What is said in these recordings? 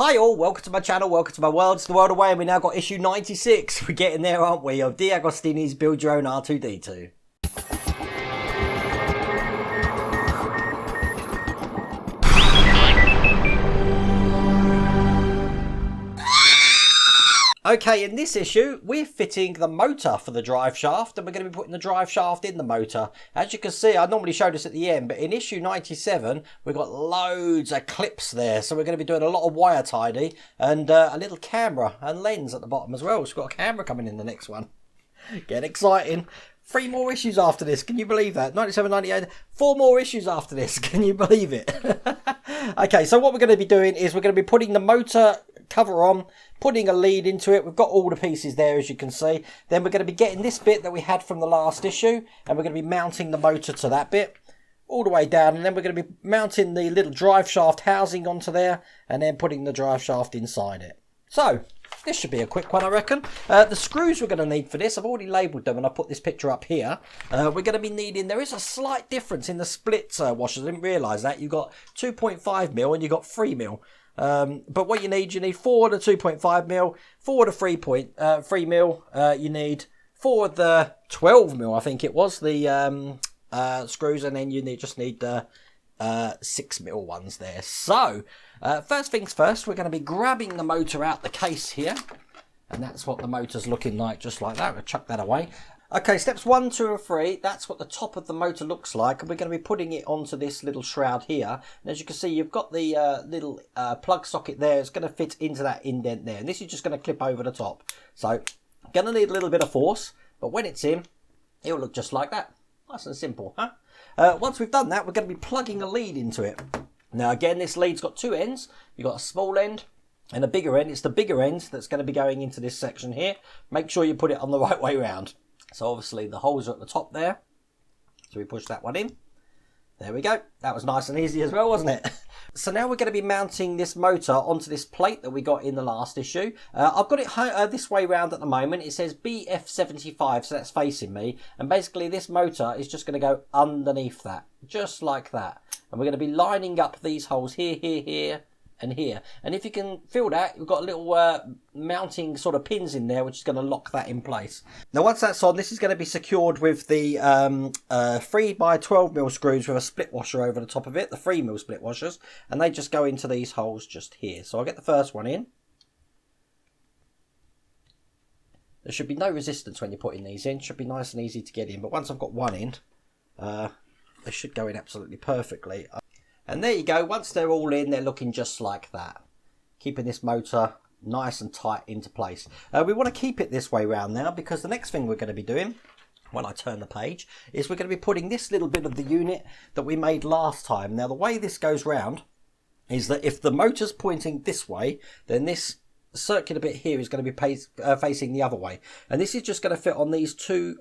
Hi all, welcome to my channel, welcome to my world. It's the world away and we now got issue 96. We're getting there, aren't we, of D'Agostini's Build Your Own R2-D2. Okay, in this issue, we're fitting the motor for the drive shaft, and we're going to be putting the drive shaft in the motor. As you can see, I normally show this at the end, but in issue 97, we've got loads of clips there. So we're going to be doing a lot of wire tidy and a little camera and lens at the bottom as well. So we've got a camera coming in the next one. Get exciting. 3 more issues after this. Can you believe that? 97, 98, 4 more issues after this. Can you believe it? Okay, so what we're going to be doing is we're going to be putting the motor cover on, putting a lead into it. We've got all the pieces there, as you can see. Then we're going to be getting this bit that we had from the last issue, and we're going to be mounting the motor to that bit all the way down, and then we're going to be mounting the little drive shaft housing onto there, and then putting the drive shaft inside it. So this should be a quick one, I reckon. The screws we're going to need for this, I've already labelled them and I put this picture up here. We're going to be needing, there is a slight difference in the split washers. I didn't realise that. You've got 2.5mm and you've got 3mm. But what you need 4 of the 2.5mm, 4 of the 3.3mm. You need 4 of the 12mm, I think it was, the screws, and then you just need the 6mm ones there. So first things first, we're going to be grabbing the motor out the case here, and that's what the motor's looking like, just like that. We'll chuck that away. Okay, steps 1, 2 and 3, that's what the top of the motor looks like, and we're going to be putting it onto this little shroud here. And as you can see, you've got the little plug socket there. It's going to fit into that indent there, and this is just going to clip over the top. So going to need a little bit of force, but when it's in, it'll look just like that. Nice and simple, huh? Once we've done that, we're going to be plugging a lead into it. Now again, this lead's got 2 ends. You've got a small end and a bigger end. It's the bigger end that's going to be going into this section here. Make sure you put it on the right way round. So obviously the holes are at the top there. So we push that one in. There we go. That was nice and easy as well, wasn't it? So now we're going to be mounting this motor onto this plate that we got in the last issue. I've got it this way round at the moment. It says BF75, so that's facing me. And basically this motor is just going to go underneath that, just like that. And we're going to be lining up these holes here, here, here, and here. And if you can feel that, you've got little mounting sort of pins in there, which is going to lock that in place. Now once that's on, this is going to be secured with the 3x12mm screws with a split washer over the top of it, the 3mm split washers, and they just go into these holes just here. So I'll get the first one in. There should be no resistance when you're putting these in. Should be nice and easy to get in, but once I've got one in, they should go in absolutely perfectly. And there you go. Once they're all in, they're looking just like that, keeping this motor nice and tight into place. We want to keep it this way round now, because the next thing we're going to be doing when I turn the page is we're going to be putting this little bit of the unit that we made last time. Now the way this goes round is that if the motor's pointing this way, then this circular bit here is going to be facing the other way, and this is just going to fit on these 4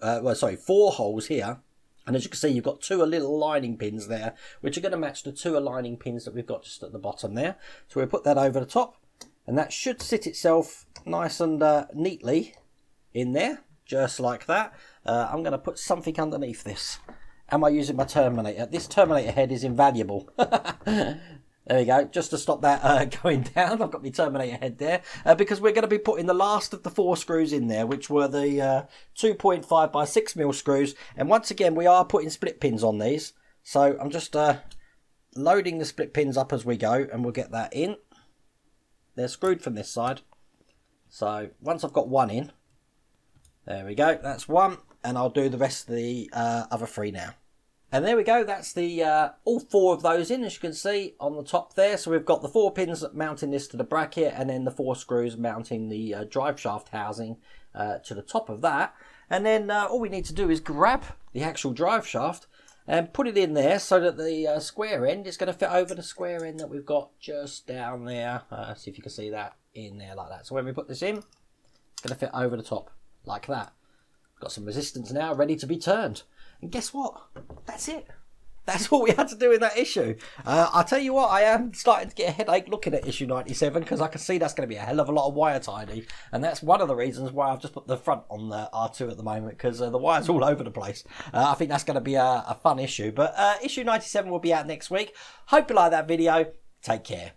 holes here. And as you can see, you've got 2 little lining pins there, which are going to match the 2 lining pins that we've got just at the bottom there. So we'll put that over the top, and that should sit itself nice and neatly in there, just like that. I'm going to put something underneath this. Am I using my Terminator? This Terminator head is invaluable. There we go, just to stop that going down. I've got my Terminator head there, because we're going to be putting the last of the 4 screws in there, which were the 2.5x6mm screws. And once again, we are putting split pins on these. So I'm just loading the split pins up as we go, and we'll get that in. They're screwed from this side. So once I've got one in, there we go, that's one. And I'll do the rest of the other 3 now. And there we go, that's the all 4 of those in, as you can see on the top there. So we've got the 4 pins mounting this to the bracket, and then the 4 screws mounting the drive shaft housing to the top of that. And then all we need to do is grab the actual drive shaft and put it in there so that the square end is going to fit over the square end that we've got just down there. See if you can see that in there like that. So when we put this in, it's going to fit over the top like that. Got some resistance now ready to be turned. And guess what? That's it. That's all we had to do in that issue. I'll tell you what, I am starting to get a headache looking at issue 97, because I can see that's going to be a hell of a lot of wire tidy. And that's one of the reasons why I've just put the front on the R2 at the moment, because the wire's all over the place. I think that's going to be a fun issue. But issue 97 will be out next week. Hope you like that video. Take care.